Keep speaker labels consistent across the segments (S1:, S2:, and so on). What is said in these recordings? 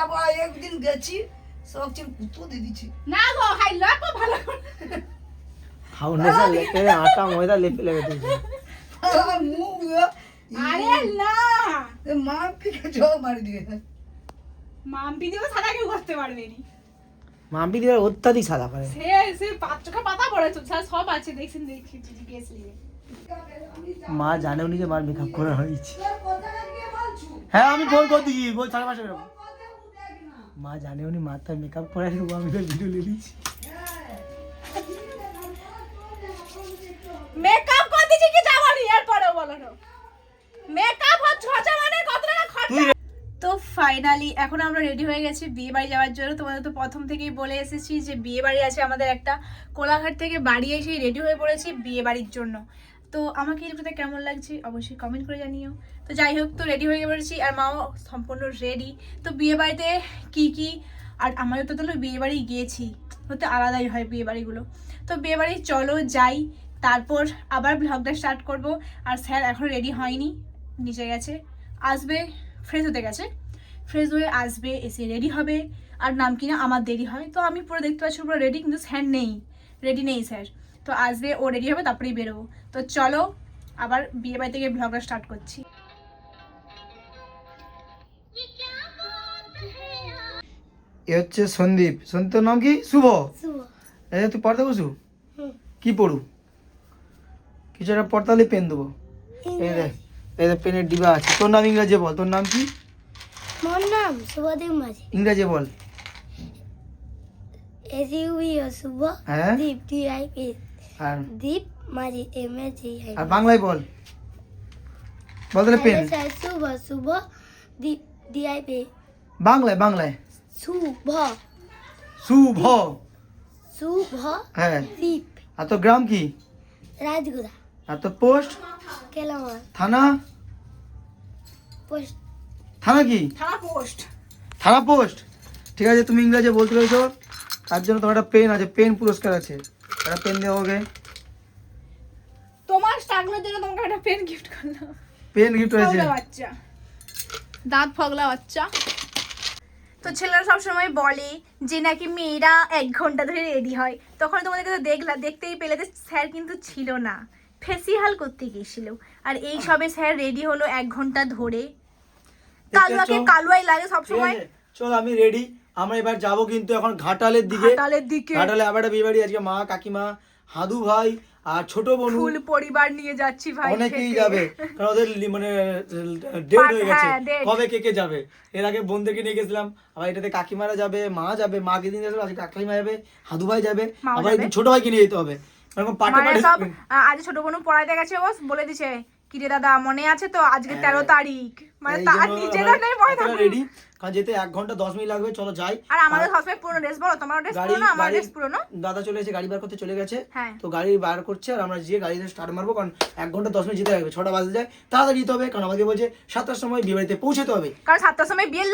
S1: যাবো একদিন গেছি সব চিন কুতো দিয়ে দিচ্ছি
S2: না গো হাই লাগো ভালো
S3: ফাউন্ডেশন লেপে আটা ময়দা লেপে লেগে দিয়েছে
S1: মুখ
S2: আরে না
S1: মা পিকে জল মারি দিয়ে
S2: মাম্পি দিও সাদা কেউ করতে পারবে নি
S3: মাম্পি দিয়ে অত্যাধিক সাদা করে
S2: সে পাঁচটা পাতা পড়েছে সব আছে দেখছেন দেখি গেছলি
S3: মা জানেও নি যে মার মেকআপ করা হয়েছে হ্যাঁ আমি ফোন করে দিচ্ছি বল 5:30 মা জানেও নি মা তার মেকআপ করাই দেবো আমি তো ভিডিও নিয়ে দিচ্ছি
S2: মেকআপ করে দিছি কি যাবানি এর পরে বলো না মেকআপ হচ্ছে মানে কত টাকা খরচা তো ফাইনালি এখন আমরা রেডি হয়ে গেছি বিয়ে বাড়ি যাওয়ার জন্য তোমাদের তো প্রথম থেকেই বলে এসেছি যে বিয়ে বাড়ি আছে আমাদের একটা কোলাঘাট থেকে বাড়ি এসে রেডি হয়ে পড়েছি বিয়ে বাড়ির জন্য তো আমাকে এই লুকটা কেমন লাগছে অবশ্যই কমেন্ট করে জানিও তো যাই হোক তো রেডি হয়ে পড়েছি আর মাও সম্পূর্ণ রেডি তো বিয়ে বাড়িতে কি আর আমাদের তো তাহলে বিয়ে বাড়ি গিয়েছি হতে আলাদাই হয় বিয়ে বাড়িগুলো তো বিয়ে বাড়ি চলো যাই তারপর আবার ব্লগটা স্টার্ট করব আর স্যার এখন রেডি হয়নি নিচে গেছে আসবে ফ্রেশ হতে গেছে ফ্রেশ হয়ে আসবে এসে রেডি হবে আর নাম কিনা আমার দেরি হয় তো আমি পুরো দেখতে পাচ্ছি পুরো রেডি কিন্তু স্যার নেই রেডি নেই স্যার তো আসবে ও রেডি হবে তারপরেই বেরোবো তো চলো আবার বিয়ে বাড়ি থেকে ব্লগটা স্টার্ট করছি
S3: এ হচ্ছে সন্দীপ সন্দীপের নাম কি শুভ এই তুই পড়তে বসু কি পড়ু কিছু একটা পড়তে হলে পেন দেবো এই দেখ এই দেখ পেনের ডিবা আছে তোর নাম ইংরাজি বল তোর নাম কি
S4: মোর নাম শুভদীপ মাঝি
S3: ইংরাজি বল
S4: এসইউবি শুভ
S3: হ্যাঁ
S4: দীপ ডিআইপি
S3: আর
S4: দীপ মাঝি এমএজি
S3: আর বাংলায় বল বল তাহলে পেন
S4: শুভ শুভ দীপ ডিআইপি
S3: বাংলায় বাংলায়
S4: শুভ
S3: শুভ
S4: শুভ
S3: হ্যাঁ
S4: দীপ
S3: আর তোর গ্রাম কি
S4: রাজগুড়া
S3: আর তোর পোস্ট
S4: কেলামার
S3: থানা
S4: পোস্ট
S3: থানা কি
S2: থানা পোস্ট
S3: থানা পোস্ট ঠিক আছে তুমি ইংরাজি বলতে পেরেছো তার জন্য তোমার একটা পেন আছে পেন পুরস্কার আছে একটা পেন দেওয়া হবে
S2: তোমার স্ট্রাগলের জন্য তোমাকে একটা পেন গিফট করলাম
S3: পেন গিফট হয়েছে
S2: ফগলা বাচ্চা দাঁত ফগলা বাচ্চা তো ছেলেরা সবসময় বলে যে নাকি মেয়েরা 1 ঘন্টা ধরে রেডি হয় তখন তোমাদেরকে তো দেখতেই পেলে যে স্যার কিন্তু ছিল না ফেসিয়াল করতে গিয়েছিল আর এই সবে স্যার রেডি হলো 1 ঘন্টা ধরে কালুয়াকে কালুয়াই লাগে সবসময়
S3: চল আমি রেডি আমরা এবার যাব কিন্তু এখন ঘাটালের দিকে ঘাটালে আবার একটা বিয়ে বাড়ি আজকে মা কাকিমা হাদু ভাই আর ছোট বোন
S2: ফুল পরিবার নিয়ে যাচ্ছি ভাই
S3: অনেকেই যাবে কারণ ওদের মানে ডেট হয়ে গেছে কবে কে কে যাবে এর আগে বোনদেরকে নিয়ে গেছিলাম আবার এটাতে কাকিমারা যাবে মা যাবে মাকে দিন যাবে আজকে কাকিমা যাবে হাদু ভাই যাবে আবার একদিন ছোট ভাইকে নিয়ে যেতে হবে এরকম পার্টি
S2: মানে সব আজ ছোট বোন পড়াইতে গেছে ও বলে দিছে কি রে দাদা মনে আছে তো আজকে 13 তারিখ মানে তার নিজেরা নেই মনে থাকে
S3: রেডি কারণ যেতে 1 ঘন্টা 10 মিনিট লাগবে চলো যাই
S2: আর আমাদের সবসময় পুরনো ড্রেস বলো তোমার ড্রেস পুরনো আমার ড্রেস পুরনো
S3: দাদা চলে এসে গাড়ি বার করতে চলে গেছে
S2: হ্যাঁ
S3: তো গাড়ি বার করছে আর আমরা গিয়ে গাড়িতে স্টার্ট মারবো কারণ 1 ঘন্টা 10 মিনিট যেতে লাগবে 6টা বাজে যায় তাড়াতাড়ি যেতে হবে কারণ আমাকে বলছে 7টার সময় বিয়ে বাড়িতে পৌঁছাতে হবে
S2: কারণ 7টার সময় বিয়ের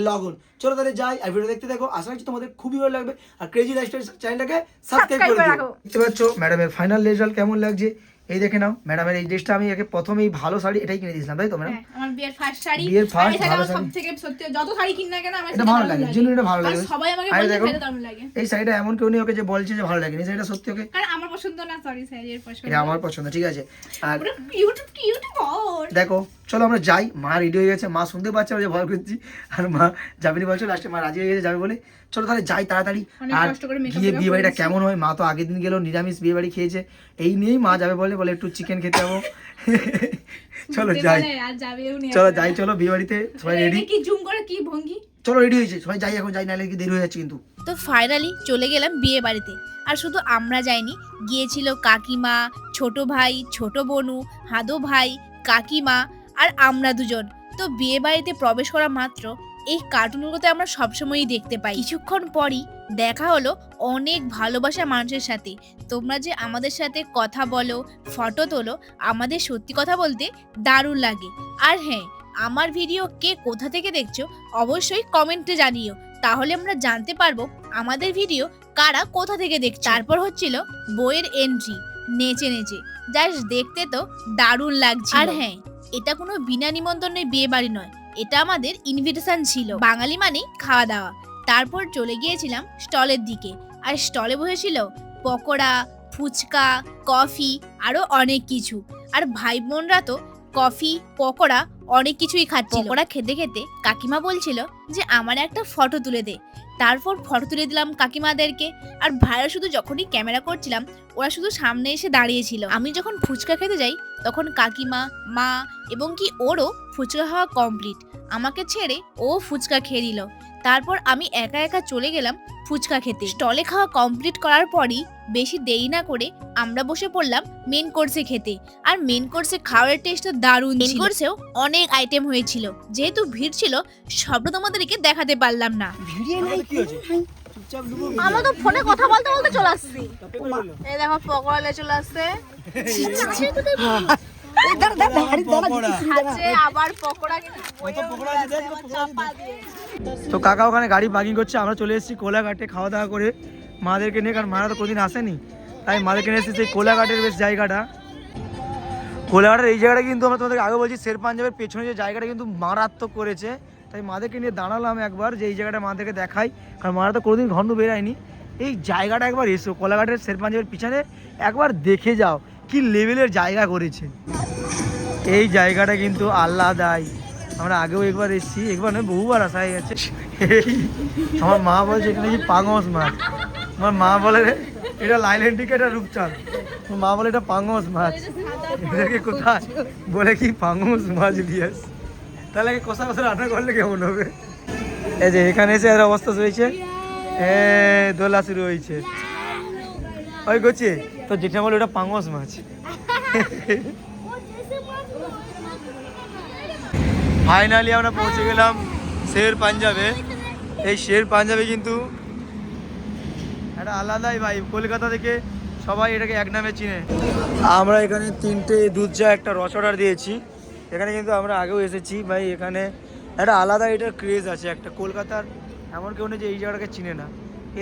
S3: লগন চলো তাহলে যাই আর ভিডিও দেখতে দেখো আশা করছি তোমাদের খুবই ভালো লাগবে আর ক্রেজি লাইফস্টাইল চ্যানেলটাকে সাবস্ক্রাইব করে দিও দেখতে পাচ্ছ ম্যাডামের ফাইনাল রেজাল্ট কেমন লাগছে এই দেখে নাও ম্যাডামের এই ড্রেসটা আমি একে প্রথমেই ভালো শাড়ি এটাই কিনে দিয়েছিলাম তাই তো ম্যাডাম
S2: আমার বিয়ের ফার্স্ট শাড়ি
S3: বিয়ের ফার্স্ট ভালো শাড়ি
S2: সবথেকে সত্যি যত শাড়ি কিন না কেন আমার
S3: এটা ভালো লাগে জেনুইন এটা ভালো লাগে
S2: সবাই আমাকে
S3: আরে
S2: বলে
S3: দেখো,
S2: এটা দারুণ লাগে
S3: এই শাড়িটা এমন কেউ নেই ওকে যে বলছে যে ভালো লাগে এই শাড়িটা সত্যি ওকে
S2: কারণ আমার পছন্দ না সরি স্যারের পছন্দ
S3: এটা আমার পছন্দ ঠিক আছে আর
S2: পুরো কিউট বল
S3: দেখো চলো আমরা যাই মা রেডি হয়ে গেছে মা শুনতে পাচ্ছে আমরা যে ভয় করছি আর মা যাবেনি বলছো লাস্টে মা রাজি হয়ে গেছে যাবে বলে চলো তাহলে যাই তাড়াতাড়ি আর গিয়ে বিয়ে বাড়িটা কেমন হয় মা তো আগের দিন গেল নিরামিষ বিয়ে বাড়ি খেয়েছে এই নিয়েই মা যাবে বলে একটু চিকেন খেতে যাবো চলো যাই চলো যাই চলো বিয়ে বাড়িতে সবাই রেডি
S2: কি জুম করে কি ভঙ্গি
S3: চলো রেডি হয়েছে সবাই যাই এখন যাই নাহলে কি দেরি হয়ে যাচ্ছে কিন্তু
S5: তো ফাইনালি চলে গেলাম বিয়ে বাড়িতে আর শুধু আমরা যাইনি গিয়েছিল কাকিমা ছোট ভাই ছোট বোনু হাদু ভাই কাকিমা আর আমরা দুজন তো বিয়ে বাড়িতে প্রবেশ করা মাত্র এই কার্টুনগুলোতে আমরা সবসময়ই দেখতে পাই কিছুক্ষণ পরই দেখা হলো অনেক ভালোবাসা মানুষের সাথে তোমরা যে আমাদের সাথে কথা বলো ফটো তোলো আমাদের সত্যি কথা বলতে দারুণ লাগে আর হ্যাঁ আমার ভিডিও কে কোথা থেকে দেখছো অবশ্যই কমেন্টে জানিও তাহলে আমরা জানতে পারবো আমাদের ভিডিও কারা কোথা থেকে দেখছে তারপর হচ্ছিল বইয়ের এন্ট্রি নেচে নেচে জাস্ট দেখতে তো দারুণ লাগছে আর হ্যাঁ এটা কোনো বিনা নিমন্ত্রণের বিয়ে বাড়ি নয় এটা আমাদের ইনভিটেশন ছিল, বাঙালি মানেই খাওয়া দাওয়া। তারপর চলে গিয়েছিলাম স্টলের দিকে, আর স্টলে বসেছিল পকোড়া, ফুচকা, কফি, আরো অনেক কিছু। আর ভাই বোনরা তো কফি, পকোড়া অনেক কিছুই খাচ্ছিল। পকোড়া খেতে খেতে কাকিমা বলছিল যে আমার একটা ফটো তুলে দে। তারপর ফটো তুলে দিলাম কাকিমাদেরকে। আর ভাইরা শুধু যখনই ক্যামেরা করছিলাম ওরা শুধু সামনে এসে দাঁড়িয়েছিল। আমি যখন ফুচকা খেতে যাই তখন কাকিমা, মা এবং কি ওরও ফুচকা খাওয়া কমপ্লিট, আমাকে ছেড়ে ও ফুচকা খেয়ে দিল। তারপর আমি একা একা চলে গেলাম ফুচকা খেতে। স্টলে খাওয়া কমপ্লিট করার পরই বেশি দেরি না করে আমরা বসে পড়লাম মেন কোর্সে খেতে। আর মেন কোর্সে খাওয়ার টেস্ট তো দারুণ ছিল। মেন কোর্সেও অনেক আইটেম হয়েছিল, যেহেতু ভিড় ছিল সবটা তোমাদেরকে দেখাতে পারলাম না।
S2: আমরা তো ফোনে কথা বলতে বলতে চলে আসছি। এই দেখো পকোড়া লে চলে আসছে। আবার পকোড়া
S3: তো কাকা ওখানে গাড়ি পার্কিং করছে, আমরা চলে এসেছি কোলাঘাটে খাওয়া দাওয়া করে মাদেরকে নিয়ে, কারণ মারা তো কোনদিন আসেনি, তাই মাদেরকে নিয়ে এসেছি। সেই কোলাঘাটের বেশ জায়গাটা, কোলাঘাটের এই জায়গাটা কিন্তু আমরা তোমাদেরকে আগে বলছি শের পাঞ্জাবের পেছনে যে জায়গাটা কিন্তু মারাত্মক করেছে, তাই মাদেরকে নিয়ে দাঁড়ালাম একবার যে এই জায়গাটা মাদেরকে দেখাই, কারণ মারা তো কোনোদিন ঘন্ট বেরায়নি। এই জায়গাটা একবার এসো, কোলাঘাটের শের পাঞ্জাবের পিছনে একবার দেখে যাও কি লেভেলের জায়গা করেছে। এই জায়গাটা কিন্তু আল্লাদাই, আমরা আগেও একবার এসেছি, একবার নয় বহুবার আসা হয়ে গেছে। আমার মা বলছে এখানে কি পাঙস মাছ, আমার মা বলে এটা লাইল্যান্ডিক, এটা রূপচাঁদ, মা বলে এটা পাঙস মাছ। এদেরকে কোথায় বলে কি পাঙস মাছ দিয়ে আস, তাহলে কষা কষা রান্না করলে কেমন হবে। এই যে এখানে এসে এর অবস্থা হয়েছে, দোলা শুরু হয়েছে। ওই করছি তো যেটা বলে ওটা পাঙস মাছ। ফাইনালি আমরা পৌঁছে গেলাম শের পাঞ্জাবে। এই শের পাঞ্জাবে কিন্তু একটা আলাদাই ভাই, কলকাতা থেকে সবাই এটাকে এক নামে চিনে। আমরা এখানে 3টে দুধ চা, একটা রস অর্ডার দিয়েছি। এখানে কিন্তু আমরা আগেও এসেছি ভাই, এখানে একটা আলাদা এটার ক্রেজ আছে একটা, কলকাতার এমন কেউ নেই যে এই জায়গাটাকে চিনে না,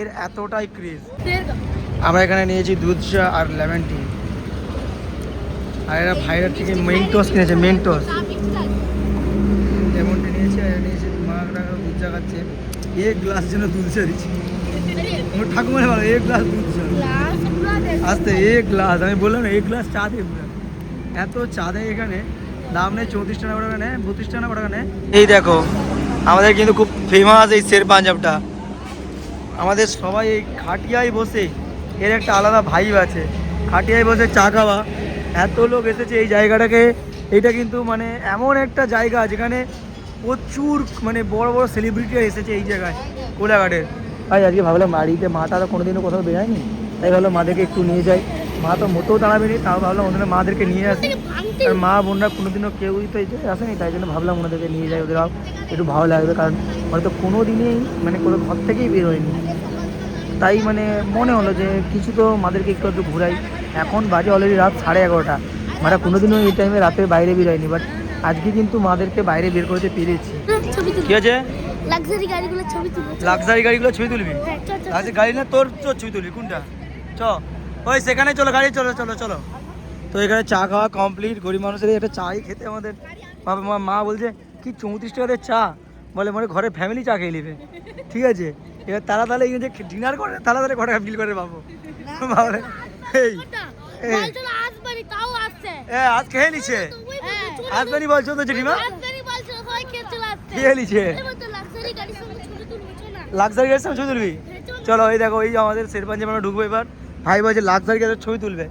S3: এর এতটাই ক্রেজ। আমরা এখানে নিয়েছি দুধ চা আর লেমন টি, আর এরা ভাইরার থেকে মেন্টোস কিনেছে, মেন্টোস লেমন টি নিয়েছে, আর নিয়েছে মারা দুধ চা খাচ্ছে। এক গ্লাস যেন দুধ চা দিচ্ছে, আমার ঠাকুমারে ভালো এক গ্লাস দুধ চা আসতে, এক গ্লাস আমি বললাম না এক গ্লাস চা দেব, এত চা দেয় এখানে। দাম নেই 34 টাকা করে নেয়, 32 টাকা করে নেয়। এই দেখো আমাদের কিন্তু খুব ফেমাস এই শের পাঞ্জাবটা, আমাদের সবাই এই খাটিয়ায় বসে, এর একটা আলাদা ভাইব আছে, খাটিয়ায় বসে চা খাওয়া। এত লোক এসেছে এই জায়গাটাকে, এইটা কিন্তু মানে এমন একটা জায়গা যেখানে প্রচুর মানে বড় বড় সেলিব্রিটিরা এসেছে এই জায়গায় কোলাঘাটের। ভাই আজকে ভাবলাম বাড়িতে মাটা তো কোনোদিনও কোথাও বেরায়নি, তাই ভাবলাম মাদেরকে একটু নিয়ে যাই। মা তো মোটেও দাঁড়াবেনি, তাও ভাবলাম ওদের মাদেরকে নিয়ে আসি, আর মা বোনরা কোনোদিনও কেউই তো এই জায়গায় আসেনি, তাই জন্য ভাবলাম ওনাদেরকে নিয়ে যাই, ওদেরও একটু ভালো লাগবে, কারণ হয়তো কোনো দিনই মানে কোনো ঘর থেকেই বের হয়নি, তাই মানে মনে হলো যে কিছু তো মাদেরকে একটু একটু ঘুরাই। এখন বাজে অলরেডি রাত 11:30, মারা কোনোদিনও এই টাইমে রাতের বাইরে বের হয়নি, বাট আজকে কিন্তু মাদেরকে বাইরে বের করতে পেরেছি। কি আছে
S4: লাক্সারি গাড়িগুলো ছবি তুলবি,
S3: লাক্সারি গাড়িগুলো ছবি তুলবি? লাক্সারি গাড়ি না তোর ছবি তুলবি কোনটা? চ ওই সেখানে চলো, গাড়ি চলো চলো চলো। তো এখানে চা খাওয়া কমপ্লিট, গরিব মানুষের একটা চাই খেতে আমাদের মা বলছে কি 34 টাকার চা, বলে মানে ঘরে ফ্যামিলি চা খেয়ে নেবে, ঠিক আছে। এবার তারা তাহলে যে ডিনার করে তারা তাহলে কটা বিল করে পাবো, ভাবলে এই আজ খেয়ে নিচ্ছে, আসবানি বলছো তো জেঠিমা, খেয়ে নিচ্ছে লাক্সারি গাড়ির সঙ্গে ছবি তুলবি? চলো এই দেখো এই আমাদের শের পাঞ্জাবে আমরা ঢুকবো এবার, ভাই বলছে লাক্সারি গাড়ির ছবি তুলবে।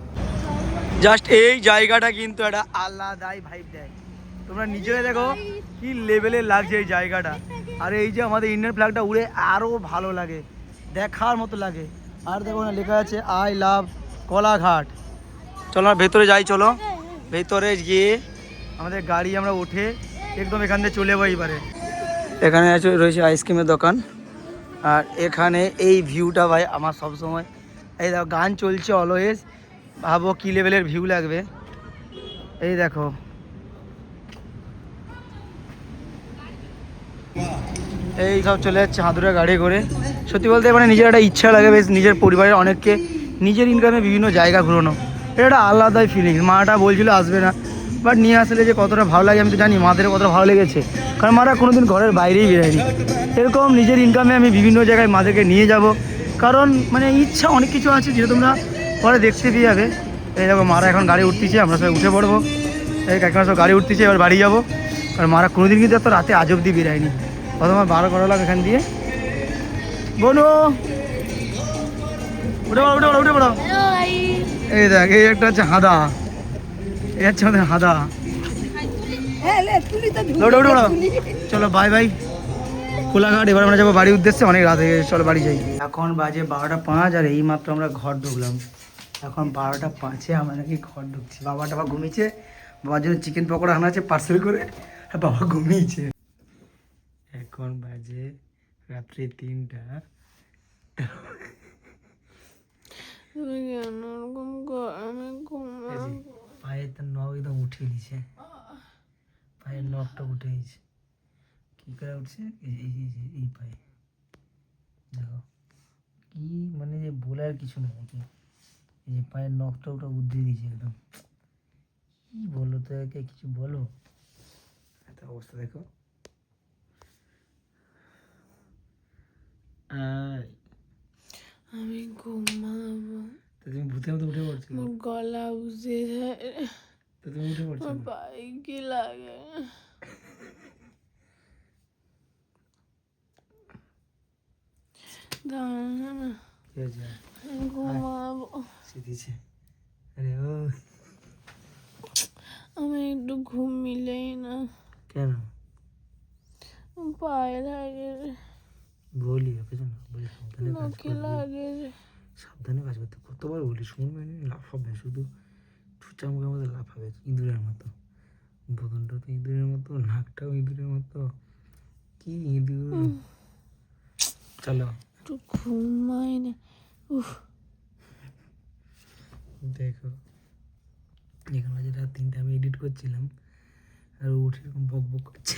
S3: জাস্ট এই জায়গাটা কিন্তু একটা আলাদাই ভাইব দেয়, তোমরা নিজেরাই দেখো কি লেভেলের লাগছে এই জায়গাটা। আর এই যে আমাদের ইন্ডিয়ান ফ্ল্যাগটা উড়ে আরও ভালো লাগে, দেখার মতো লাগে। আর দেখো না লেখা আছে আই লাভ কোলাঘাট। চলো আমরা ভেতরে যাই, চলো ভেতরে গিয়ে আমাদের গাড়ি আমরা উঠে একদম এখান থেকে চলে যাবো এইবারে। এখানে রয়েছে আইসক্রিমের দোকান, আর এখানে এই ভিউটা ভাই আমার সবসময়, এই দেখো গান চলছে অলওয়েজ, ভাবো কী লেভেলের ভিউ লাগবে। এই দেখো এই সব চলে যাচ্ছে হাতুড়া গাড়ি করে। সত্যি বলতে মানে নিজের একটা ইচ্ছা লাগে বেশ, নিজের পরিবারের অনেককে নিজের ইনকামে বিভিন্ন জায়গা ঘুরোনো, এটা একটা আলাদাই ফিলিংস। মাটা বলছিল আসবে না, বাট নিয়ে আসলে যে কতটা ভালো লাগে আমি তো জানি, মাদের কতটা ভালো লেগেছে, কারণ মারা কোনোদিন ঘরের বাইরেই বেরোয়নি। এরকম নিজের ইনকামে আমি বিভিন্ন জায়গায় মাদেরকে নিয়ে যাব, কারণ মানে ইচ্ছা অনেক কিছু আছে যেটা তোমরা পরে দেখতে পেয়ে যাবে। এই দেখো মারা এখন গাড়ি উঠতেছে, আমরা সবাই উঠে পড়বো। এই কাকিমা সব গাড়ি উঠতেছে, এবার বাড়ি যাবো। আর মারা কোনোদিন কিন্তু এত রাতে আজ অব্দি বেরোয়নি, প্রথমে 12 এখান দিয়ে। বনু উঠে পড়ো, উঠে পড়ো, উঠে পড়ো। এই দেখ, এই একটা হচ্ছে হাদা, এই হচ্ছে আমাদের হাদা।
S1: হ্যাঁ লে তুলি তো
S3: উঠে উঠে পড়ো। চলো বাই বাই কোলাঘাট। এবার আমরা যাবো বাড়ির উদ্দেশ্যে, অনেক রাত হয়ে গেছে, চলো বাড়ি যাই। এখন বাজে 12টা 5 আর এই মাত্র আমরা ঘর ঢুকলাম। এখন 12টা 5 আমরা নাকি ঘর ঢুকছি। বাবা ঘুমিয়েছে, বাবার জন্য চিকেন পকোড়া আনা আছে পার্সেল করে, আর বাবা ঘুমিয়েছে। এখন বাজে রাত্রি 3টা। পায়ের তো নখ একদম উঠে দিছে, পায়ের নখটা উঠে গেছে। কি করে উঠছে? এই পায়ে দেখো, কি মানে যে বলার কিছু নেই। এই যে পায়ের নখটা ওটা উঠে দিয়েছে একদম। কি বলো তো, একে কিছু বলো। এত অবস্থা দেখো।
S6: আমি ঘুমাবো,
S3: তো তুমি ভূতের মতো উঠে পড়ছো,
S6: আমার গলা বুঝে যায়,
S3: তো তুমি উঠে পড়ছো।
S6: আমার পায়ে কি লাগে। দাঁড়া না,
S3: কি হয়েছে?
S6: আমি ঘুমাবো।
S3: সে দিয়েছে। আরে ও
S6: আমি একটু ঘুম মিলেই না,
S3: কেন
S6: পায়ে লাগে,
S3: বলি ওকে, জানো বলি সাবধানে কাজ
S6: নখে
S3: করবে,
S6: লাগে।
S3: সাবধানে কাজ করতে। কতবার বলি শুনবে না, লাফাবে শুধু, চুচা মুখের মধ্যে লাফাবে ইঁদুরের মতো। বদনটা তো ইঁদুরের মতো, নাকটাও ইঁদুরের মতো, কি ইঁদুর। চলো
S6: একটু ঘুমাই না। উফ,
S3: দেখো এখন বাজে রাত 3টা, আমি এডিট করছিলাম আর ও উঠে এরকম বক বক করছে।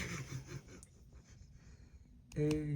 S3: এই